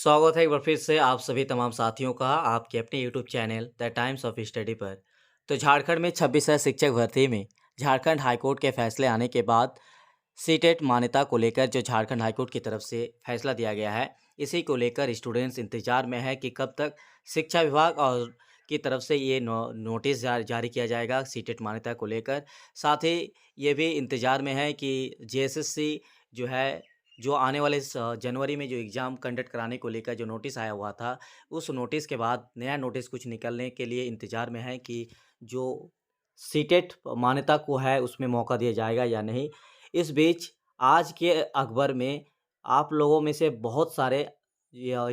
स्वागत है एक बार फिर से आप सभी तमाम साथियों का आपके अपने YouTube channel the times of study पर। तो झारखंड में 26 शिक्षक भर्ती में झारखंड हाईकोर्ट के फैसले आने के बाद सीटेट मान्यता को लेकर जो झारखंड हाईकोर्ट की तरफ से फैसला दिया गया है, इसी को लेकर स्टूडेंट्स इंतजार में है कि कब तक शिक्षा विभाग और की तरफ से ये नोटिस जारी किया जाएगा सीटेट मान्यता को लेकर। साथ ही ये भी इंतजार में है कि जेएसएससी जो है, जो आने वाले जनवरी में जो एग्ज़ाम कंडक्ट कराने को लेकर जो नोटिस आया हुआ था, उस नोटिस के बाद नया नोटिस कुछ निकलने के लिए इंतज़ार में है कि जो सीटेट मान्यता को है उसमें मौका दिया जाएगा या नहीं। इस बीच आज के अखबार में आप लोगों में से बहुत सारे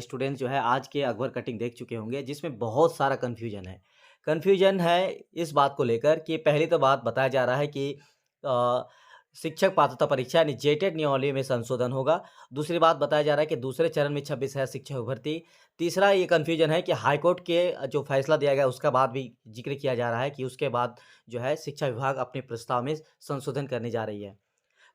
स्टूडेंट जो है आज के अखबार कटिंग देख चुके होंगे, जिसमें बहुत सारा कन्फ्यूजन है। कन्फ्यूजन है इस बात को लेकर कि पहली तो बात बताया जा रहा है कि अ, शिक्षक पात्रता परीक्षा यानी जेटेट नियमावली में संशोधन होगा। दूसरी बात बताया जा रहा है कि दूसरे चरण में 26 है शिक्षक भर्ती। तीसरा ये कन्फ्यूजन है कि हाईकोर्ट के जो फैसला दिया गया उसका बाद भी ज़िक्र किया जा रहा है कि उसके बाद जो है शिक्षा विभाग अपने प्रस्ताव में संशोधन करने जा रही है।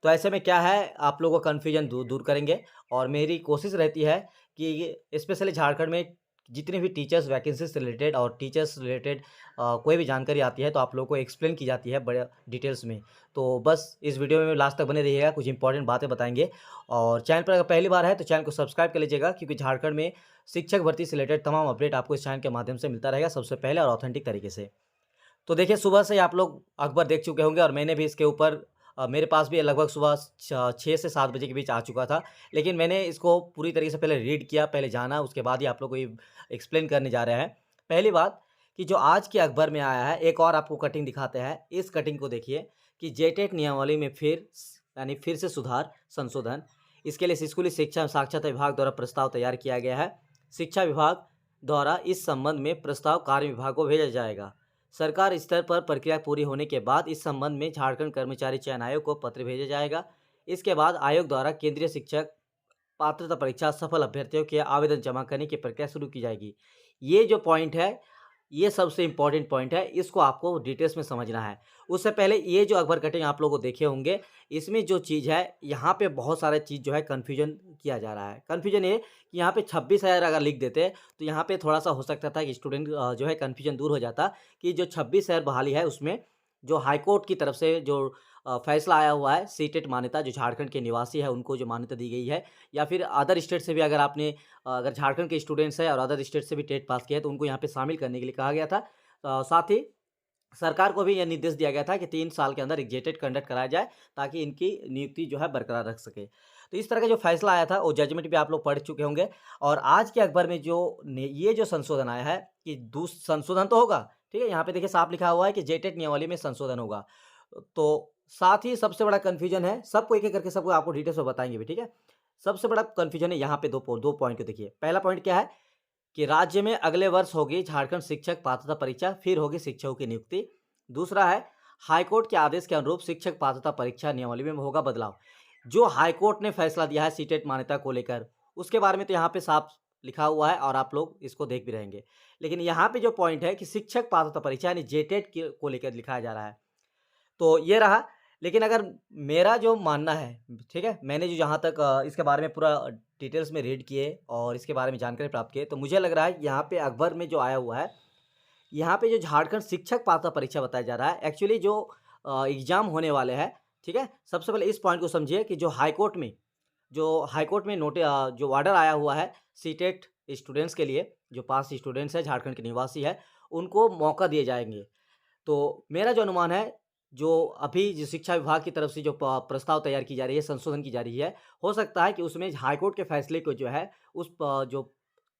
तो ऐसे में क्या है, आप लोगों का कन्फ्यूजन दूर दूर करेंगे और मेरी कोशिश रहती है कि ये स्पेशली झारखंड में जितनी भी टीचर्स वैकेंसी से रिलेटेड और टीचर्स रिलेटेड कोई भी जानकारी आती है तो आप लोगों को एक्सप्लेन की जाती है बड़े डिटेल्स में। तो बस इस वीडियो में लास्ट तक बने रहिएगा, कुछ इंपॉर्टेंट बातें बताएंगे। और चैनल पर अगर पहली बार है तो चैनल को सब्सक्राइब कर लीजिएगा, क्योंकि झारखंड में शिक्षक भर्ती से रिलेटेड तमाम अपडेट आपको इस चैनल के माध्यम से मिलता रहेगा सबसे पहले और ऑथेंटिक तरीके से। तो देखिए, सुबह से ही आप लोग अखबार देख चुके होंगे और मैंने भी इसके ऊपर मेरे पास भी लगभग सुबह 6 से 7 बजे के बीच आ चुका था। लेकिन मैंने इसको पूरी तरीके से पहले रीड किया, पहले जाना, उसके बाद ही आप लोग को ये एक्सप्लेन करने जा रहे हैं। पहली बात कि जो आज के अखबार में आया है, एक और आपको कटिंग दिखाते हैं। इस कटिंग को देखिए कि जेटेट नियमावली में फिर से सुधार, संशोधन। इसके लिए स्कूली शिक्षा एवं साक्षरता विभाग द्वारा प्रस्ताव तैयार किया गया है। शिक्षा विभाग द्वारा इस संबंध में प्रस्ताव कार्य विभाग को भेजा जाएगा। सरकार स्तर पर प्रक्रिया पूरी होने के बाद इस संबंध में झारखंड कर्मचारी चयन आयोग को पत्र भेजा जाएगा। इसके बाद आयोग द्वारा केंद्रीय शिक्षक पात्रता परीक्षा सफल अभ्यर्थियों के आवेदन जमा करने की प्रक्रिया शुरू की जाएगी। ये जो पॉइंट है, ये सबसे इम्पोर्टेंट पॉइंट है, इसको आपको डिटेल्स में समझना है। उससे पहले ये जो अखबार कटिंग आप लोगों को देखे होंगे, इसमें जो चीज़ है, यहाँ पे बहुत सारा चीज़ जो है कन्फ्यूजन किया जा रहा है। कन्फ्यूजन ये कि यहाँ पे 26,000 अगर लिख देते तो यहाँ पे थोड़ा-सा हो सकता था कि स्टूडेंट जो है कन्फ्यूजन दूर हो जाता कि जो 26,000 बहाली है उसमें जो हाईकोर्ट की तरफ से जो फैसला आया हुआ है, सीटेट मान्यता जो झारखंड के निवासी है उनको जो मान्यता दी गई है, या फिर अदर स्टेट से भी अगर आपने अगर झारखंड के स्टूडेंट्स हैं और अदर स्टेट से भी टेट पास किया है तो उनको यहाँ पे शामिल करने के लिए कहा गया था। साथ ही सरकार को भी यह निर्देश दिया गया था कि 3 साल के अंदर एक जेटेट कंडक्ट कराया जाए, ताकि इनकी नियुक्ति जो है बरकरार रख सके। तो इस तरह का जो फैसला आया था वो जजमेंट भी आप लोग पढ़ चुके होंगे। और आज के अखबार में ये जो संशोधन आया है कि संशोधन तो होगा, ठीक है? यहाँ पे देखिए साफ लिखा हुआ है कि जेटेट नियमावली में संशोधन होगा। तो साथ ही सबसे बड़ा कन्फ्यूजन है, सबको एक-एक करके सबको आपको डिटेल्स में बताएँगे भी, ठीक है? सबसे बड़ा कन्फ्यूजन है यहाँ पे 2 पॉइंट को देखिए। पहला पॉइंट क्या है कि राज्य में अगले वर्ष होगी झारखंड शिक्षक पात्रता परीक्षा, फिर होगी शिक्षकों की नियुक्ति। दूसरा है, हाईकोर्ट के आदेश के अनुरूप शिक्षक पात्रता परीक्षा नियमावली में होगा बदलाव। जो हाईकोर्ट ने फैसला दिया है सीटेट मान्यता को लेकर, उसके बारे में तो यहाँ पे साफ लिखा हुआ है और आप लोग इसको देख भी रहेंगे। लेकिन यहाँ पे जो पॉइंट है कि शिक्षक पात्रता परीक्षा यानी जेटेट को लेकर लिखाया जा रहा है। तो ये रहा। लेकिन अगर मेरा जो मानना है, ठीक है? मैंने जो जहाँ तक इसके बारे में पूरा डिटेल्स में रीड किए और इसके बारे में जानकारी प्राप्त किए, तो मुझे लग रहा है कि यहाँ पे अखबार में जो आया हुआ है, यहाँ पे जो झारखंड शिक्षक पात्रता परीक्षा बताया जा रहा है, एक्चुअली जो एग्ज़ाम होने वाले हैं, ठीक है? सबसे पहले इस पॉइंट को समझिए कि जो हाईकोर्ट में जो ऑर्डर आया हुआ है सीटेट स्टूडेंट्स के लिए, जो पास स्टूडेंट्स हैं, झारखंड के निवासी हैं, उनको मौका दिए जाएँगे। तो मेरा जो अनुमान है, जो अभी जो शिक्षा विभाग की तरफ से जो प्रस्ताव तैयार की जा रही है, संशोधन की जा रही है, हो सकता है कि उसमें हाईकोर्ट के फैसले को जो है जो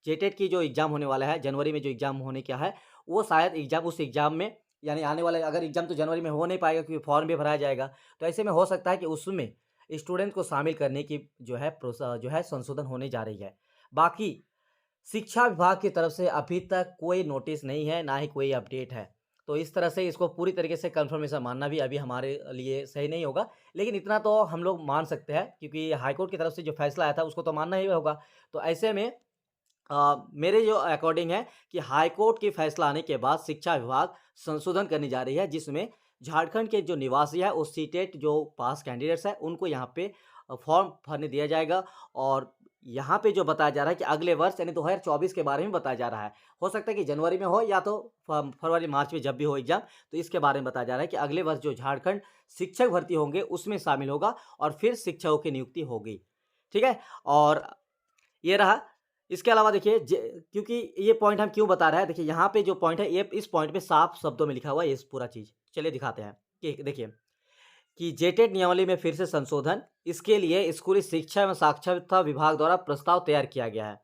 जेटेट की जो एग्ज़ाम होने वाला है, जनवरी में जो एग्ज़ाम होने क्या है, वो शायद उस एग्ज़ाम में, यानी आने वाले अगर एग्ज़ाम तो जनवरी में हो नहीं पाएगा क्योंकि फॉर्म भी भराया जाएगा। तो ऐसे में हो सकता है कि उसमें स्टूडेंट को शामिल करने की जो है संशोधन होने जा रही है। बाकी शिक्षा विभाग की तरफ से अभी तक कोई नोटिस नहीं है, ना ही कोई अपडेट है। तो इस तरह से इसको पूरी तरीके से कन्फर्मेशन मानना भी अभी हमारे लिए सही नहीं होगा। लेकिन इतना तो हम लोग मान सकते हैं, क्योंकि हाईकोर्ट की तरफ से जो फैसला आया था उसको तो मानना ही होगा। तो ऐसे में मेरे जो अकॉर्डिंग है कि हाईकोर्ट के फैसला आने के बाद शिक्षा विभाग संशोधन करने जा रही है, जिसमें झारखंड के जो निवासी है, वो सीटेट जो पास कैंडिडेट्स हैं, उनको यहाँ पे फॉर्म भरने दिया जाएगा। और यहाँ पे जो बताया जा रहा है कि अगले वर्ष यानी 2024 के बारे में बताया जा रहा है। हो सकता है कि जनवरी में हो या तो फरवरी मार्च में जब भी हो एग्ज़ाम, तो इसके बारे में बताया जा रहा है कि अगले वर्ष जो झारखंड शिक्षक भर्ती होंगे उसमें शामिल होगा और फिर शिक्षकों की नियुक्ति होगी। ठीक है? और ये रहा। इसके अलावा देखिए क्योंकि ये पॉइंट हम क्यों बता रहे हैं, देखिए यहाँ पे जो पॉइंट है ये इस पॉइंट पे साफ शब्दों में लिखा हुआ है ये पूरा चीज़। चलिए दिखाते हैं कि देखिए कि जेटेट नियमावली में फिर से संशोधन, इसके लिए स्कूली शिक्षा एवं साक्षरता विभाग द्वारा प्रस्ताव तैयार किया गया है।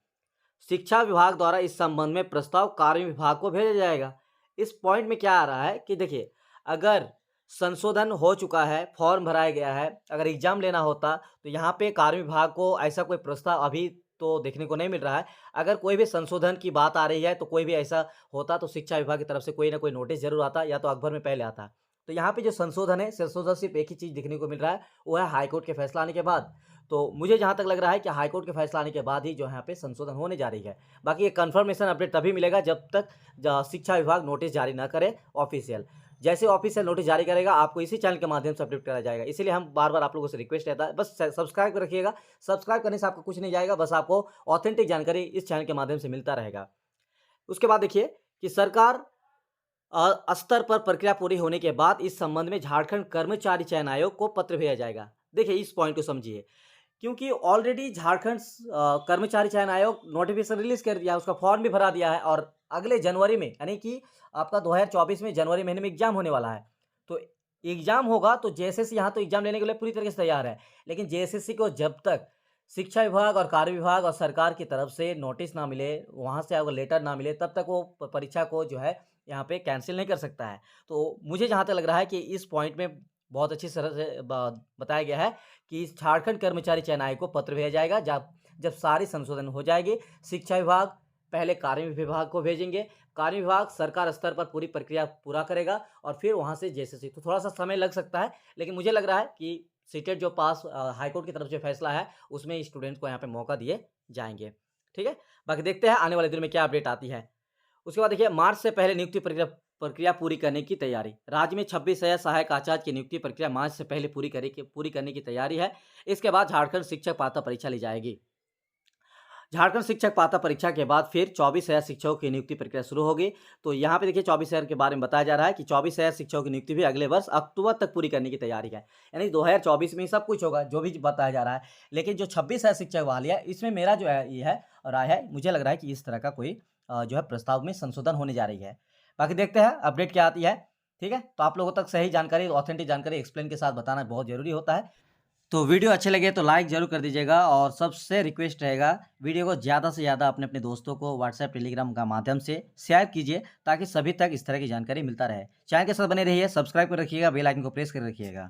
शिक्षा विभाग द्वारा इस संबंध में प्रस्ताव कार्य विभाग को भेजा जाएगा। इस पॉइंट में क्या आ रहा है कि देखिए अगर संशोधन हो चुका है, फॉर्म भराया गया है, अगर एग्जाम लेना होता तो यहाँ पे कार्य विभाग को ऐसा कोई प्रस्ताव अभी तो देखने को नहीं मिल रहा है। अगर कोई भी संशोधन की बात आ रही है तो कोई भी ऐसा होता तो शिक्षा विभाग की तरफ से कोई ना कोई नोटिस जरूर आता या तो अखबार में पहले आता। तो यहाँ पे जो संशोधन है, संशोधन सिर्फ एक ही चीज़ देखने को मिल रहा है, वो है हाईकोर्ट के फैसला आने के बाद। तो मुझे जहाँ तक लग रहा है कि हाईकोर्ट के फैसला आने के बाद ही जो यहाँ पे संशोधन होने जा रही है। बाकी ये कंफर्मेशन अपडेट तभी मिलेगा जब तक शिक्षा विभाग नोटिस जारी ना करे ऑफिशियल। जैसे ऑफिशियल नोटिस जारी करेगा आपको इसी चैनल के माध्यम से अपडेट कराया जाएगा। इसीलिए हम बार बार आप लोगों से रिक्वेस्ट रहता है बस सब्सक्राइब कर रखिएगा। सब्सक्राइब करने से आपको कुछ नहीं जाएगा, बस आपको ऑथेंटिक जानकारी इस चैनल के माध्यम से मिलता रहेगा। उसके बाद देखिए कि सरकार स्तर पर प्रक्रिया पूरी होने के बाद इस संबंध में झारखंड कर्मचारी चयन आयोग को पत्र भेजा जाएगा। देखिए इस पॉइंट को समझिए, क्योंकि ऑलरेडी झारखंड कर्मचारी चयन आयोग नोटिफिकेशन रिलीज कर दिया, उसका फॉर्म भी भरा दिया है और अगले जनवरी में यानी कि आपका 2024 में जनवरी महीने में एग्जाम होने वाला है। तो एग्जाम होगा तो जेएसएससी यहाँ तो एग्जाम लेने के लिए पूरी तरीके से तैयार है, लेकिन जेएसएससी को जब तक शिक्षा विभाग और कार्य विभाग और सरकार की तरफ से नोटिस ना मिले, वहाँ से अगर लेटर ना मिले, तब तक वो परीक्षा को जो है यहाँ पे कैंसिल नहीं कर सकता है। तो मुझे जहाँ तक लग रहा है कि इस पॉइंट में बहुत अच्छी तरह से बताया गया है कि झारखंड कर्मचारी चयन आयोग को पत्र भेजा जाएगा। जब जब सारी संशोधन हो जाएगी, शिक्षा विभाग पहले कार्य विभाग को भेजेंगे, कार्य विभाग सरकार स्तर पर पूरी प्रक्रिया पूरा करेगा और फिर वहाँ से जेएसएससी। तो थोड़ा सा समय लग सकता है, लेकिन मुझे लग रहा है कि सीटेट जो पास हाईकोर्ट की तरफ से फैसला है उसमें स्टूडेंट्स को यहाँ पे मौका दिए जाएंगे। ठीक है, बाकी देखते हैं आने वाले दिन में क्या अपडेट आती है। उसके बाद देखिए मार्च से पहले नियुक्ति प्रक्रिया पूरी करने की तैयारी। राज्य में 26,000 सहायक आचार्य की नियुक्ति प्रक्रिया मार्च से पहले पूरी करने की तैयारी है। इसके बाद झारखंड शिक्षक पात्रता परीक्षा ली जाएगी। झारखंड शिक्षक पात्रता परीक्षा के बाद फिर 24,000 शिक्षकों की नियुक्ति प्रक्रिया शुरू होगी। तो यहाँ पे देखिए 24,000 के बारे में बताया जा रहा है कि 24,000 शिक्षकों की नियुक्ति भी अगले वर्ष अक्टूबर तक पूरी करने की तैयारी है। यानी 2024 में ही सब कुछ होगा जो भी बताया जा रहा है। लेकिन जो 26,000 शिक्षक बहाली है, इसमें मेरा जो है ये है राय है, मुझे लग रहा है कि इस तरह का कोई जो है प्रस्ताव में संशोधन होने जा रही है। बाकी देखते हैं अपडेट क्या आती है। ठीक है, तो आप लोगों तक सही जानकारी, ऑथेंटिक जानकारी एक्सप्लेन के साथ बताना बहुत ज़रूरी होता है। तो वीडियो अच्छे लगे तो लाइक ज़रूर कर दीजिएगा और सबसे रिक्वेस्ट रहेगा वीडियो को ज़्यादा से ज़्यादा अपने दोस्तों को व्हाट्सएप टेलीग्राम का माध्यम से शेयर कीजिए ताकि सभी तक इस तरह की जानकारी मिलता रहे। चैनल के साथ बने रहिए, सब्सक्राइब कर रखिएगा, बेल आइकन को प्रेस कर रखिएगा।